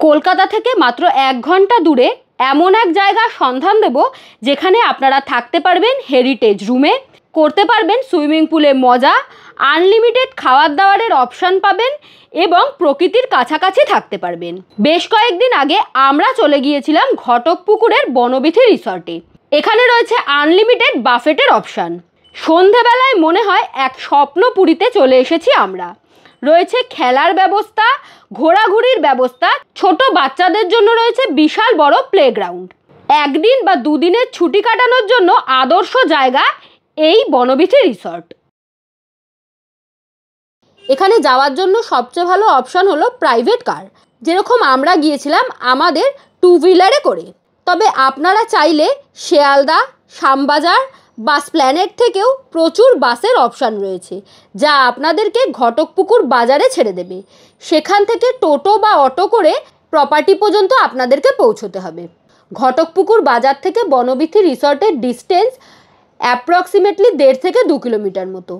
কলকাতা থেকে মাত্র 1 ঘন্টা দূরে এমন এক জায়গার সন্ধান দেব যেখানে আপনারা থাকতে পারবেন হেরিটেজ রুমে, করতে পারবেন সুইমিং পুলে মজা, আনলিমিটেড খাওয়ার দাওয়ারের অপশান পাবেন এবং প্রকৃতির কাছাকাছি থাকতে পারবেন। বেশ কয়েকদিন আগে আমরা চলে গিয়েছিলাম ঘটকপুকুরের বনবিথি রিসর্টে। এখানে রয়েছে আনলিমিটেড বাফেটের অপশান। সন্ধেবেলায় মনে হয় এক স্বপ্নপুরীতে চলে এসেছি আমরা। রয়েছে খেলার ব্যবস্থা, ঘোরাঘুরির ব্যবস্থা, ছোট বাচ্চাদের জন্য রয়েছে বিশাল বড় প্লেগ্রাউন্ড। একদিন বা দুদিনের ছুটি কাটানোর জন্য আদর্শ জায়গা এই বনবিথি রিসর্ট। এখানে যাওয়ার জন্য সবচেয়ে ভালো অপশান হলো প্রাইভেট কার, যেরকম আমরা গিয়েছিলাম আমাদের 2 হুইলারে করে। তবে আপনারা চাইলে শিয়ালদা, শ্যামবাজার বা স্প্ল্যানেড থেকেও প্রচুর বাসের অপশান রয়েছে, যা আপনাদেরকে ঘটকপুকুর বাজারে ছেড়ে দেবে। সেখান থেকে টোটো বা অটো করে প্রপার্টি পর্যন্ত আপনাদেরকে পৌঁছতে হবে। ঘটকপুকুর বাজার থেকে বনবিথি রিসর্টের ডিস্টেন্স অ্যাপ্রক্সিমেটলি 1.5 থেকে 2 কিলোমিটার মতো।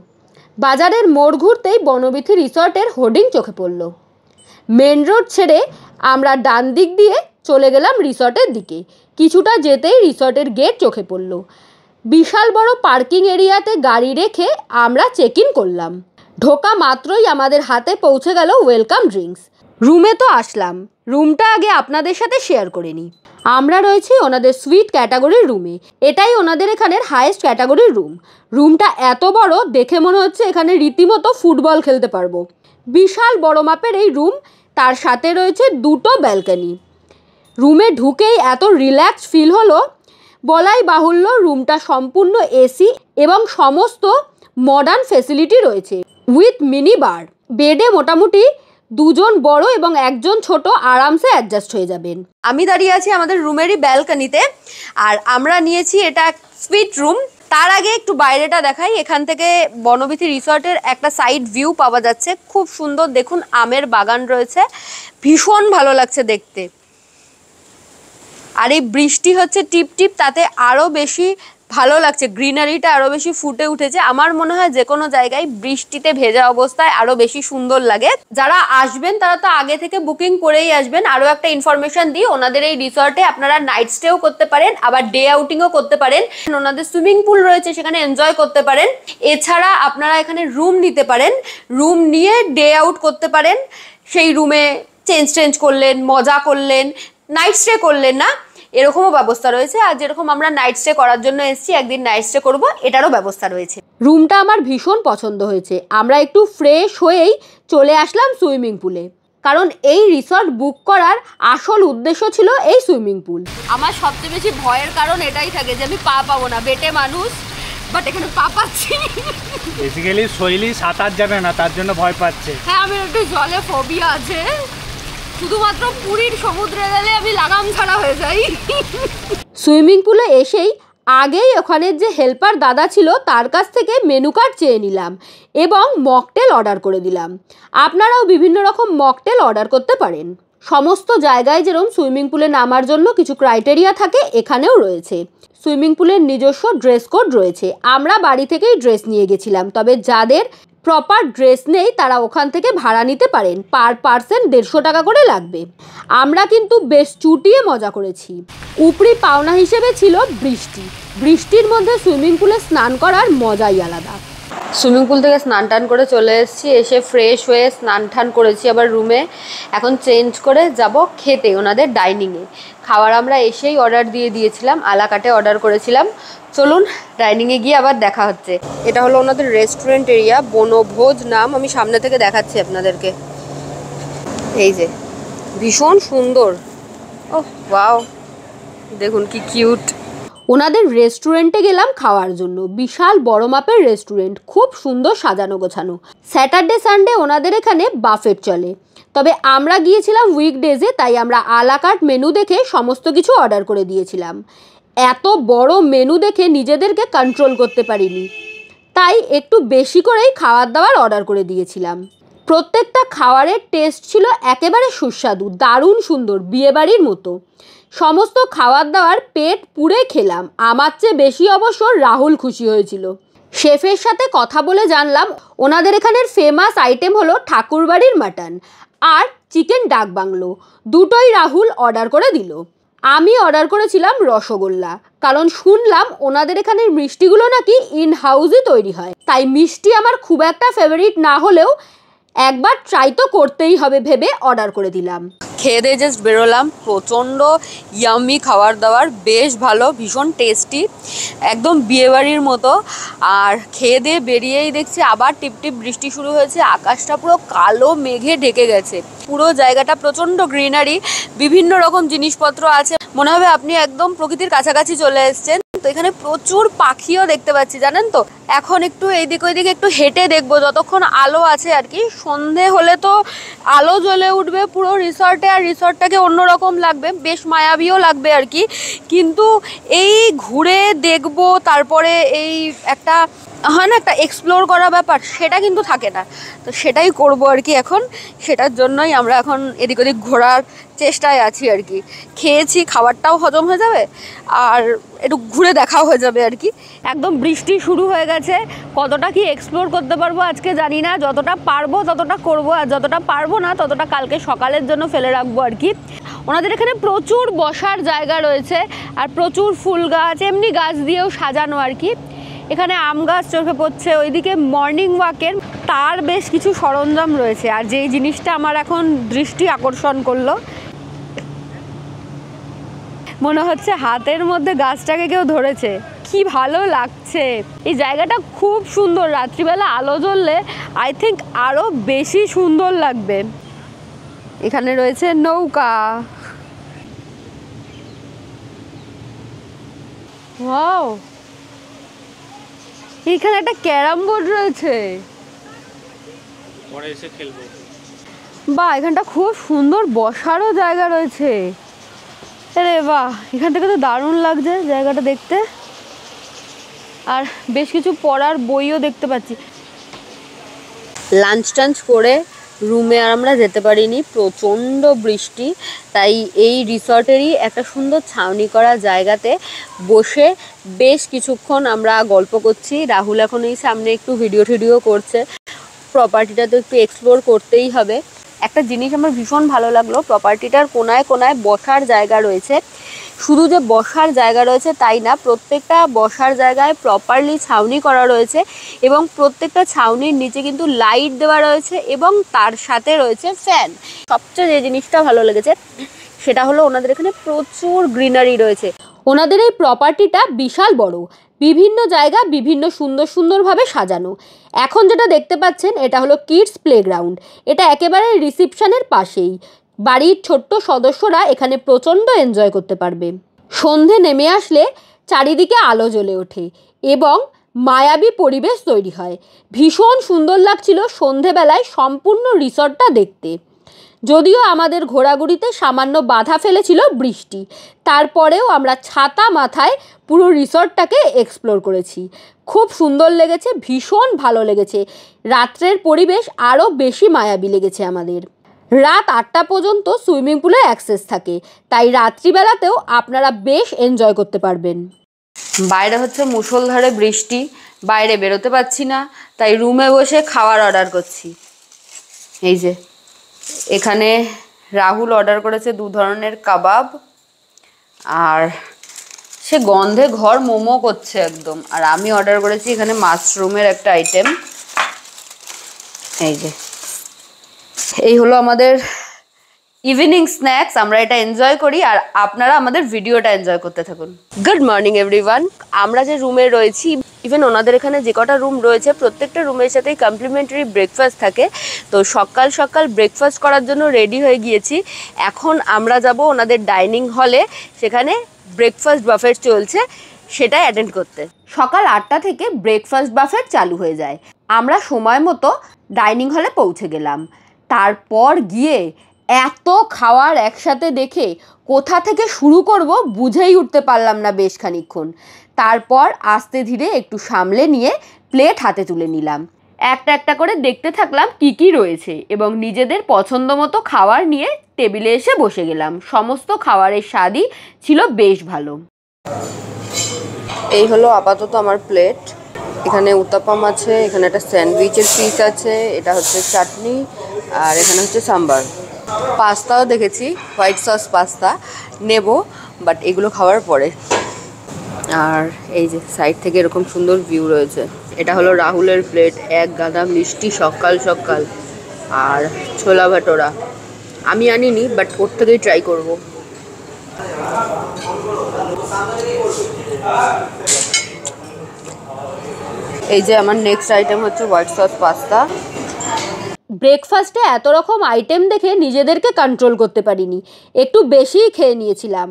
বাজারের মোড় ঘুরতেই বনবিথি রিসর্টের হোর্ডিং চোখে পড়ল। মেন রোড ছেড়ে আমরা ডান দিক দিয়ে চলে গেলাম রিসর্টের দিকে। কিছুটা যেতেই রিসর্টের গেট চোখে পড়ল। বিশাল বড় পার্কিং এরিয়াতে গাড়ি রেখে আমরা চেক ইন করলাম। ঢোকা মাত্রই আমাদের হাতে পৌঁছে গেল ওয়েলকাম ড্রিঙ্কস। রুমে তো আসলাম, রুমটা আগে আপনাদের সাথে শেয়ার করে নিই। আমরা রয়েছি ওনাদের সুইট ক্যাটাগরির রুমে। এটাই ওনাদের এখানের হাইয়েস্ট ক্যাটাগরির রুম। রুমটা এত বড় দেখে মনে হচ্ছে এখানে রীতিমতো ফুটবল খেলতে পারবো। বিশাল বড় মাপের এই রুম, তার সাথে রয়েছে 2টো ব্যালকনি। রুমে ঢুকেই এত রিল্যাক্স ফিল হলো, বলাই বাহুল্য। রুমটা সম্পূর্ণ এসি এবং সমস্ত মডার্ন ফেসিলিটি রয়েছে উইথ মিনি বার। বেডে মোটামুটি 2 জন বড় এবং 1 জন ছোট আরামসে অ্যাডজাস্ট হয়ে যাবেন। আমি দাঁড়িয়ে আছি আমাদের রুমেরই ব্যালকনিতে, আর আমরা নিয়েছি এটা সুইট রুম। তার আগে একটু বাইরেটা দেখাই। এখান থেকে বনবিথি রিসর্টের একটা সাইড ভিউ পাওয়া যাচ্ছে, খুব সুন্দর। দেখুন আমের বাগান রয়েছে, ভীষণ ভালো লাগছে দেখতে। আর এই বৃষ্টি হচ্ছে টিপ টিপ, তাতে আরও বেশি ভালো লাগছে, গ্রিনারিটা আরও বেশি ফুটে উঠেছে। আমার মনে হয় যে কোনো জায়গায় বৃষ্টিতে ভেজা অবস্থায় আরও বেশি সুন্দর লাগে। যারা আসবেন তারা তো আগে থেকে বুকিং করেই আসবেন। আরও একটা ইনফরমেশন দিই, ওনাদের এই রিসর্টে আপনারা নাইট স্টেও করতে পারেন, আবার ডে আউটিংও করতে পারেন। ওনাদের সুইমিং পুল রয়েছে, সেখানে এনজয় করতে পারেন। এছাড়া আপনারা এখানে রুম নিতে পারেন, রুম নিয়ে ডে আউট করতে পারেন। সেই রুমে চেঞ্জ করলেন, মজা করলেন, নাইট স্টে করলেন না, এরকমও ব্যবস্থা রয়েছে। আর যেরকম আমরা নাইট স্টে করার জন্য এসেছি, একদিন নাইট স্টে করবো, এটারও ব্যবস্থা রয়েছে। রুমটা আমার ভীষণ পছন্দ হয়েছে। আমরা একটু ফ্রেশ হয়েই চলে আসলাম সুইমিং পুলে, কারণ এই রিসর্ট বুক করার আসল উদ্দেশ্য ছিল এই সুইমিং পুল। আমার সবচেয়ে বেশি ভয়ের কারণ এটাই থাকে যে আমি পা পাবো না, বেটে মানুষ, বাট এখানে পা পাচ্ছি। বেসিক্যালি শৈলী সাঁতার জানে না, তার জন্য ভয় পাচ্ছে। হ্যাঁ, আমি একটু জলে ফোবিয়া আছে। শুধুমাত্র পুরীর সমুদ্রে গেলে আমি লাগাম ছাড়া হয়ে যাই। সুইমিং পুলে এসেই আগেই ওখানের যে হেল্পার দাদা ছিল তার কাছ থেকে মেনু কার্ড চেয়ে নিলাম এবং মকটেল অর্ডার করে দিলাম। আপনারাও বিভিন্ন রকম মকটেল অর্ডার করতে পারেন। সমস্ত জায়গায় যেরকম সুইমিং পুলে নামার জন্য কিছু ক্রাইটেরিয়া থাকে, এখানেও রয়েছে। সুইমিং পুলের নিজস্ব ড্রেস কোড রয়েছে। আমরা বাড়ি থেকেই ড্রেস নিয়ে গেছিলাম, তবে যাদের প্রপার ড্রেস নেই তারা ওখান থেকে ভাড়া নিতে পারেন। পার পার্সন 150 টাকা করে লাগবে। আমরা কিন্তু বেশ চুটিয়ে মজা করেছি। উপরি পাওনা হিসেবে ছিল বৃষ্টি। বৃষ্টির মধ্যে সুইমিং পুলে স্নান করার মজাই আলাদা। সুইমিং পুল থেকে স্নান টান করে চলে এসেছি, এসে ফ্রেশ হয়ে স্নান টান করেছি আবার রুমে। এখন চেঞ্জ করে যাব খেতে ওনাদের ডাইনিংয়ে। খাবার আমরা এসেই অর্ডার দিয়ে দিয়েছিলাম, আলাকাটে অর্ডার করেছিলাম। চলুন ডাইনিংয়ে গিয়ে আবার দেখা হচ্ছে। এটা হলো ওনাদের রেস্টুরেন্ট এরিয়া, বনভোজ নাম। আমি সামনে থেকে দেখাচ্ছি আপনাদেরকে। এই যে ভীষণ সুন্দর, ওহ ওয়াও, দেখুন কি কিউট। ওনাদের রেস্টুরেন্টে গেলাম খাওয়ার জন্য। বিশাল বড় মাপের রেস্টুরেন্ট, খুব সুন্দর সাজানো গোছানো। স্যাটারডে সানডে ওনাদের এখানে বাফেট চলে, তবে আমরা গিয়েছিলাম উইকডেজে, তাই আমরা আলাকার্ট মেনু দেখে সমস্ত কিছু অর্ডার করে দিয়েছিলাম। এত বড় মেনু দেখে নিজেদেরকে কন্ট্রোল করতে পারিনি, তাই একটু বেশি করেই খাবার দাবার অর্ডার করে দিয়েছিলাম। প্রত্যেকটা খাবারের টেস্ট ছিল একেবারে সুস্বাদু, দারুণ সুন্দর, বিয়েবাড়ির মতো। সমস্ত খাবার দাবার পেট পুড়ে খেলাম। আমার চেয়ে বেশি অবশ্য রাহুল খুশি হয়েছিল। শেফের সাথে কথা বলে জানলাম ওনাদের এখানের ফেমাস আইটেম হলো ঠাকুরবাড়ির মাটন আর চিকেন ডাক বাংলো, দুটোই রাহুল অর্ডার করে দিল। আমি অর্ডার করেছিলাম রসগোল্লা, কারণ শুনলাম ওনাদের এখানের মিষ্টিগুলো নাকি ইন হাউসই তৈরি হয়, তাই মিষ্টি আমার খুব একটা ফেভারিট না হলেও একবার ট্রাই তো করতেই হবে ভেবে অর্ডার করে দিলাম। খেয়ে দিয়ে জাস্ট বেরোলাম, প্রচণ্ড ইয়াম্মি খাবার দাবার, বেশ ভালো, ভীষণ টেস্টি, একদম বিয়েবাড়ির মতো। আর খেয়ে দিয়ে বেরিয়েই দেখছি আবার টিপটিপ বৃষ্টি শুরু হয়েছে, আকাশটা পুরো কালো মেঘে ঢেকে গেছে, পুরো জায়গাটা প্রচণ্ড গ্রিনারি, বিভিন্ন রকম জিনিসপত্র আছে, মনে হবে আপনি একদম প্রকৃতির কাছাকাছি চলে এসেছেন। তো এখানে প্রচুর পাখিও দেখতে পাচ্ছি, জানেন তো। এখন একটু এইদিক ওইদিকে একটু হেঁটে দেখবো যতক্ষণ আলো আছে আর কি, সন্ধে হলে তো আলো জ্বলে উঠবে পুরো রিসর্টে, আর রিসর্টটাকে অন্যরকম লাগবে, বেশ মায়াবীও লাগবে আর কি। কিন্তু এই ঘুরে দেখবো তারপরে এই একটা হয় না একটা এক্সপ্লোর করা ব্যাপার, সেটা কিন্তু থাকে না। তো সেটাই করব আর কি এখন, সেটার জন্যই আমরা এখন এদিক ওদিক ঘোরার চেষ্টায় আছি আর কি। খেয়েছি, খাবারটাও হজম হয়ে যাবে আর একটু ঘুরে দেখাও হয়ে যাবে আর কি। একদম বৃষ্টি শুরু হয়ে গেছে, কতটা কি এক্সপ্লোর করতে পারবো আজকে জানি না, যতটা পারবো ততটা করব, আর যতটা পারবো না ততটা কালকে সকালের জন্য ফেলে রাখবো আর কি। ওনাদের এখানে প্রচুর বসার জায়গা রয়েছে আর প্রচুর ফুল গাছ, এমনি গাছ দিয়েও সাজানো আর কি। এখানে আম গাছ চোখে পড়ছে, ওইদিকে মর্নিং ওয়াকের তার বেশ কিছু সরঞ্জাম রয়েছে। আর যেই জিনিসটা আমার এখন দৃষ্টি আকর্ষণ করলো, মনে হচ্ছে হাতের মধ্যে গাছটাকে কেউ ধরেছে, কি ভালো লাগছে। এই জায়গাটা খুব সুন্দর, রাত্রিবেলা আলো জ্বললে আই থিঙ্ক আরও বেশি সুন্দর লাগবে। এখানে রয়েছে নৌকা, ওয়াও, এখানে একটা ক্যারাম বোর্ড রয়েছে, পরে এসে খেলবো। বাহ, এখানটা খুব সুন্দর বসারও জায়গা রয়েছে। আরে বাহ, এখান থেকে তো দারুণ লাগছে জায়গাটা দেখতে। আর বেশ কিছু পড়ার বইও দেখতে পাচ্ছি। লাঞ্চ টাঞ্চ করে রুমে আর আমরা যেতে পারিনি, প্রচণ্ড বৃষ্টি, তাই এই রিসর্টেরই একটা সুন্দর ছাউনি করা জায়গাতে বসে বেশ কিছুক্ষণ আমরা গল্প করছি। রাহুল এখন এই সামনে একটু ভিডিও টিডিও করছে, প্রপার্টিটা তো একটু এক্সপ্লোর করতেই হবে। একটা জিনিস আমার ভীষণ ভালো লাগলো, প্রপার্টিটার কোনায় কোনায় বসার জায়গা রয়েছে। শুধু যে বসার জায়গা রয়েছে তাই না, প্রত্যেকটা বসার জায়গায় প্রপারলি ছাউনি করা রয়েছে এবং প্রত্যেকটা ছাউনির নিচে কিন্তু লাইট দেওয়া রয়েছে এবং তার সাথে রয়েছে ফ্যান। সবচেয়ে যে জিনিসটা ভালো লেগেছে সেটা হলো ওনাদের এখানে প্রচুর গ্রিনারি রয়েছে। ওনাদের এই প্রপার্টিটা বিশাল বড়, বিভিন্ন জায়গা বিভিন্ন সুন্দর সুন্দরভাবে সাজানো। এখন যেটা দেখতে পাচ্ছেন এটা হলো কিডস প্লেগ্রাউন্ড, এটা একেবারে রিসিপশনের পাশেই। বাড়ির ছোট্ট সদস্যরা এখানে প্রচণ্ড এনজয় করতে পারবে। সন্ধে নেমে আসলে চারিদিকে আলো জ্বলে ওঠে এবং মায়াবী পরিবেশ তৈরি হয়। ভীষণ সুন্দর লাগছিল সন্ধেবেলায় সম্পূর্ণ রিসর্টটা দেখতে। যদিও আমাদের ঘোরাঘুরিতে সামান্য বাধা ফেলেছিল বৃষ্টি, তারপরেও আমরা ছাতা মাথায় পুরো রিসর্টটাকে এক্সপ্লোর করেছি। খুব সুন্দর লেগেছে, ভীষণ ভালো লেগেছে। রাত্রের পরিবেশ আরও বেশি মায়াবী লেগেছে আমাদের। রাত 8টা পর্যন্ত সুইমিং পুলের অ্যাক্সেস থাকে, তাই রাত্রিবেলাতেও আপনারা বেশ এনজয় করতে পারবেন। বাইরে হচ্ছে মুষলধারে বৃষ্টি, বাইরে বেরোতে পারছি না, তাই রুমে বসে খাবার অর্ডার করছি। এই যে এখানে রাহুল অর্ডার করেছে 2 ধরনের কাবাব, আর সে গন্ধে ঘর মোমো করছে একদম। আর আমি অর্ডার করেছি এখানে মাশরুমের একটা আইটেম। এই যে এই হলো আমাদের ইভিনিং স্ন্যাক্স, আমরা এটা এনজয় করি আর আপনারা আমাদের ভিডিওটা এনজয় করতে থাকুন। Good morning everyone. আমরা যে রুমে রয়েছি, ইভেন ওনাদের এখানে যে কটা রুম রয়েছে প্রত্যেকটা রুমের সাথেই কমপ্লিমেন্টারি ব্রেকফাস্ট থাকে। তো সকাল সকাল ব্রেকফাস্ট করার জন্য রেডি হয়ে গিয়েছি। এখন আমরা যাব ওনাদের ডাইনিং হলে, সেখানে ব্রেকফাস্ট বাফেট চলছে, সেটাই অ্যাটেন্ড করতে। সকাল 8টা থেকে ব্রেকফাস্ট বাফেট চালু হয়ে যায়। আমরা সময় মতো ডাইনিং হলে পৌঁছে গেলাম। তারপর গিয়ে এত খাওয়ার একসাথে দেখে কোথা থেকে শুরু করব বুঝেই উঠতে পারলাম না বেশ খানিকক্ষণ। তারপর আস্তে ধীরে একটু সামলে নিয়ে প্লেট হাতে তুলে নিলাম। একটা একটা করে দেখতে থাকলাম কি কি রয়েছে এবং নিজেদের পছন্দ মতো খাবার নিয়ে টেবিলে এসে বসে গেলাম। সমস্ত খাবারের স্বাদই ছিল বেশ ভালো। এই হলো আপাতত আমার প্লেট। এখানে উত্তাপাম আছে, এখানে একটা স্যান্ডউইচের পিস আছে, এটা হচ্ছে চাটনি, আর এখানে হচ্ছে সাম্বার। পাস্তাও দেখেছি, হোয়াইট সস পাস্তা নেব, বাট এগুলো খাওয়ার পরে। আর এই যে সাইড থেকে এরকম সুন্দর ভিউ রয়েছে। এটা হলো রাহুলের প্লেট, এক গাদা মিষ্টি সকাল সকাল, আর ছোলা ভাটোরা। আমি আনিনি, বাট ওর থেকেই ট্রাই করব। এই যে আমার নেক্সট আইটেম হচ্ছে হোয়াইট সস পাস্তা। ব্রেকফাস্টে এত রকম আইটেম দেখে নিজেদেরকে কন্ট্রোল করতে পারিনি, একটু বেশিই খেয়ে নিয়েছিলাম।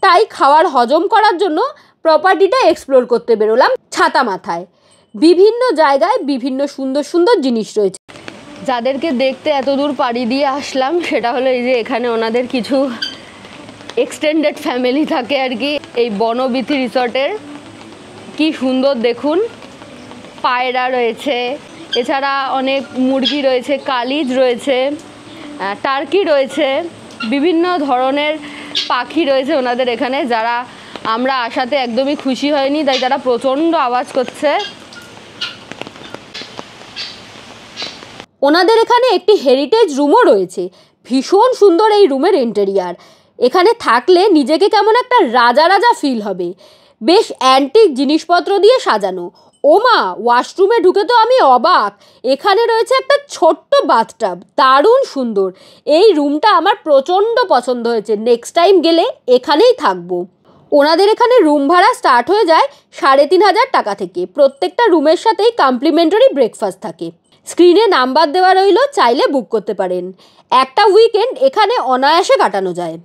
তাই খাওয়ার হজম করার জন্য প্রপার্টিটা এক্সপ্লোর করতে বেরোলাম ছাতা মাথায়। বিভিন্ন জায়গায় বিভিন্ন সুন্দর সুন্দর জিনিস রয়েছে। যাদেরকে দেখতে এত দূর পাড়ি দিয়ে আসলাম সেটা হলো এই যে এখানে ওনাদের কিছু এক্সটেন্ডেড ফ্যামিলি থাকে আর কি। এই বনবিথি রিসর্টের কি সুন্দর দেখুন, পায়রা রয়েছে, এছাড়া অনেক মুরগি রয়েছে, কালিজ রয়েছে, টার্কি রয়েছে, বিভিন্ন ধরনের পাখি রয়েছে ওনাদের এখানে, যারা আমরা আসাতে একদমই খুশি হয়নি, তাই তারা প্রচণ্ড আওয়াজ করছে। ওনাদের এখানে একটি হেরিটেজ রুমও রয়েছে, ভীষণ সুন্দর এই রুমের ইন্টেরিয়ার। এখানে থাকলে নিজেকে কেমন একটা রাজা রাজা ফিল হবে। বেশ অ্যান্টিক জিনিসপত্র দিয়ে সাজানো। ওমা, ওয়াশরুমে ঢুকে তো আমি অবাক, এখানে রয়েছে একটা ছোট্ট বাথটাব, দারুণ সুন্দর। এই রুমটা আমার প্রচণ্ড পছন্দ হয়েছে, নেক্সট টাইম গেলে এখানেই থাকবো। ওনাদের এখানে রুম ভাড়া স্টার্ট হয়ে যায় 3,500 টাকা থেকে। প্রত্যেকটা রুমের সাথেই কমপ্লিমেন্টারি ব্রেকফাস্ট থাকে। স্ক্রিনে নাম্বার দেওয়া রইল, চাইলে বুক করতে পারেন। একটা উইকেন্ড এখানে অনায়াসে কাটানো যায়।